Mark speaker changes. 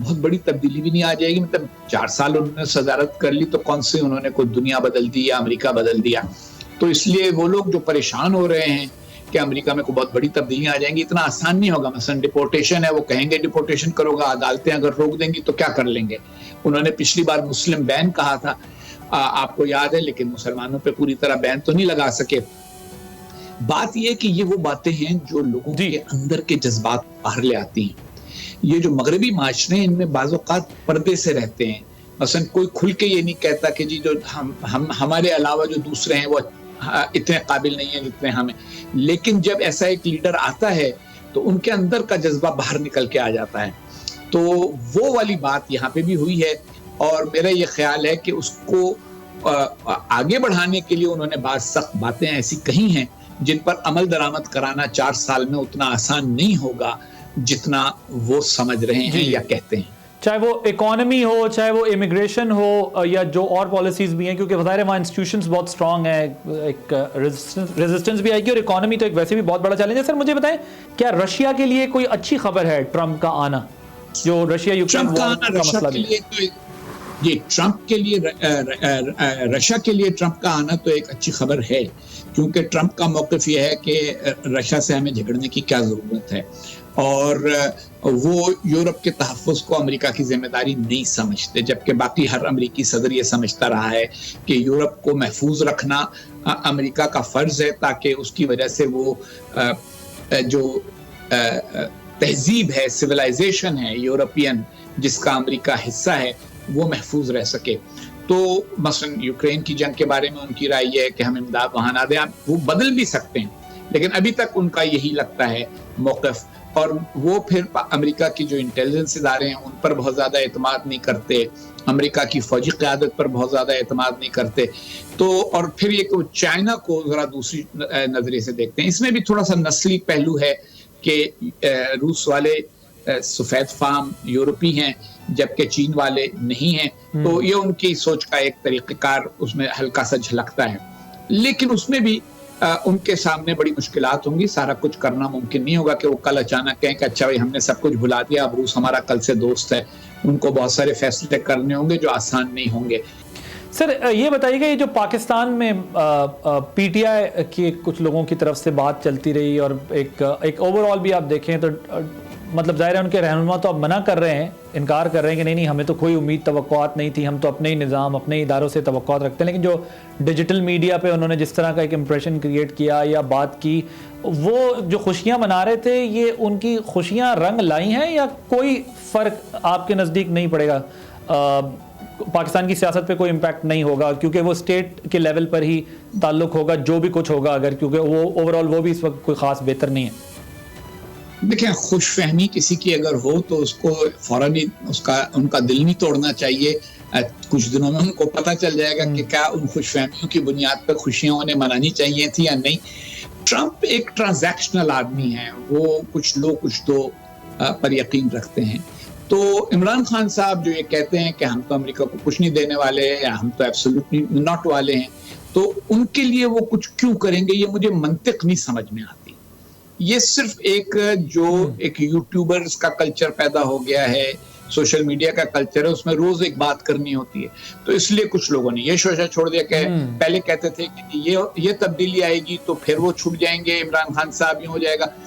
Speaker 1: بہت بڑی تبدیلی بھی نہیں آ جائے گی. مطلب 4 سال انہوں نے صدارت کر لی تو کون سے انہوں نے کوئی دنیا بدل دی یا امریکہ بدل دیا. تو اس لیے وہ لوگ جو پریشان ہو رہے ہیں کہ امریکہ میں کوئی بہت بڑی تبدیلیاں آ جائیں گی, اتنا آسان نہیں ہوگا. مثلا ڈپورٹیشن ہے, وہ کہیں گے ڈپورٹیشن کرو گا, عدالتیں اگر روک دیں گی تو کیا کر لیں گے. انہوں نے پچھلی بار مسلم بین کہا تھا, آپ کو یاد ہے, لیکن مسلمانوں پہ پوری طرح بین تو نہیں لگا سکے. بات یہ کہ یہ وہ باتیں ہیں جو لوگوں کے اندر کے جذبات باہر لے آتی ہیں. یہ جو مغربی معاشرے ہیں ان میں بعض اوقات پردے سے رہتے ہیں. مثلا کوئی کھل کے یہ نہیں کہتا کہ جی جو ہمارے علاوہ جو دوسرے ہیں وہ اتنے قابل نہیں ہیں جتنے ہمیں. لیکن جب ایسا ایک لیڈر آتا ہے تو ان کے اندر کا جذبہ باہر نکل کے آ جاتا ہے. تو وہ والی بات یہاں پہ بھی ہوئی ہے, اور میرا یہ خیال ہے کہ اس کو آگے بڑھانے کے لیے انہوں نے بعض سخت باتیں ایسی کہی ہیں جن پر عمل درآمد کرانا 4 سال میں اتنا آسان نہیں ہوگا جتنا وہ سمجھ رہے ہیں یا کہتے ہیں.
Speaker 2: چاہے وہ اکانومی ہو, چاہے وہ امیگریشن ہو, یا جو اور پالیسیز بھی ہیں, کیونکہ بظاہر وہاں انسٹیٹیوشنز بہت اسٹرانگ ہیں, ایک ریزسٹنس بھی آئے گی, اور اکانومی تو ایک ویسے بھی بہت بڑا چیلنج ہے. سر مجھے بتائیں, کیا رشیا کے لیے کوئی اچھی خبر ہے ٹرمپ کا آنا, جو رشیا یوکرین کا مسئلہ بھی ہے؟
Speaker 1: یہ ٹرمپ کے لیے, رشیا کے لیے ٹرمپ کا آنا تو ایک اچھی خبر ہے, کیونکہ ٹرمپ کا موقف یہ ہے کہ رشیا سے ہمیں جھگڑنے کی کیا ضرورت ہے, اور وہ یورپ کے تحفظ کو امریکہ کی ذمہ داری نہیں سمجھتے, جبکہ باقی ہر امریکی صدر یہ سمجھتا رہا ہے کہ یورپ کو محفوظ رکھنا امریکہ کا فرض ہے, تاکہ اس کی وجہ سے وہ جو تہذیب ہے, سویلائزیشن ہے یورپین, جس کا امریکہ حصہ ہے, وہ محفوظ رہ سکے. تو مثلا یوکرین کی جنگ کے بارے میں ان کی رائے یہ ہے کہ ہم امداد وہاں نہ دیں. وہ بدل بھی سکتے ہیں, لیکن ابھی تک ان کا یہی لگتا ہے موقف. اور وہ پھر امریکہ کی جو انٹیلیجنس ادارے ہیں ان پر بہت زیادہ اعتماد نہیں کرتے, امریکہ کی فوجی قیادت پر بہت زیادہ اعتماد نہیں کرتے. تو اور پھر یہ کہ چائنا کو ذرا دوسری نظریے سے دیکھتے ہیں. اس میں بھی تھوڑا سا نسلی پہلو ہے کہ روس والے سفید فام یورپی ہیں جبکہ چین والے نہیں ہیں, تو یہ ان کی سوچ کا ایک طریقہ کار اس میں ہلکا سا جھلکتا ہے. لیکن اس میں بھی ان کے سامنے بڑی مشکلات ہوں گی. سارا کچھ کرنا ممکن نہیں ہوگا کہ وہ کل اچانک کہیں کہ اچھا بھائی ہم نے سب کچھ بھلا دیا, اب روس ہمارا کل سے دوست ہے. ان کو بہت سارے فیصلے کرنے ہوں گے جو آسان نہیں ہوں گے.
Speaker 2: سر یہ بتائیے گا, یہ جو پاکستان میں پی ٹی آئی کے کچھ لوگوں کی طرف سے بات چلتی رہی, اور ایک اوور آل بھی آپ دیکھیں تو مطلب ظاہر ہے ان کے رہنما تو اب منع کر رہے ہیں, انکار کر رہے ہیں کہ نہیں ہمیں تو کوئی امید توقعات نہیں تھی, ہم تو اپنے ہی نظام اپنے اداروں سے توقعات رکھتے ہیں. لیکن جو ڈیجیٹل میڈیا پہ انہوں نے جس طرح کا ایک امپریشن کریٹ کیا یا بات کی, وہ جو خوشیاں منا رہے تھے, یہ ان کی خوشیاں رنگ لائی ہیں یا کوئی فرق آپ کے نزدیک نہیں پڑے گا؟ پاکستان کی سیاست پہ کوئی امپیکٹ نہیں ہوگا کیونکہ وہ اسٹیٹ کے لیول پر ہی تعلق ہوگا جو بھی کچھ ہوگا اگر, کیونکہ وہ اوور آل وہ بھی اس وقت کوئی خاص بہتر نہیں ہے.
Speaker 1: دیکھیں, خوش فہمی کسی کی اگر ہو تو اس کو فوراً ان کا دل نہیں توڑنا چاہیے. کچھ دنوں میں ان کو پتہ چل جائے گا کہ کیا ان خوش فہمیوں کی بنیاد پر خوشیاں انہیں منانی چاہیے تھی یا نہیں. ٹرمپ ایک ٹرانزیکشنل آدمی ہے, وہ کچھ لو کچھ دو پر یقین رکھتے ہیں. تو عمران خان صاحب جو یہ کہتے ہیں کہ ہم تو امریکہ کو کچھ نہیں دینے والے یا ہم تو ایبسولوٹلی ناٹ والے ہیں, تو ان کے لیے وہ کچھ کیوں کریں گے, یہ مجھے منطق نہیں سمجھ میں آتی. یہ صرف ایک یوٹیوبرز کا کلچر پیدا ہو گیا ہے, سوشل میڈیا کا کلچر ہے, اس میں روز ایک بات کرنی ہوتی ہے, تو اس لیے کچھ لوگوں نے یہ شوشہ چھوڑ دیا کہ پہلے کہتے تھے کہ یہ تبدیلی آئے گی تو پھر وہ چھوٹ جائیں گے, عمران خان صاحب یوں ہو جائے گا.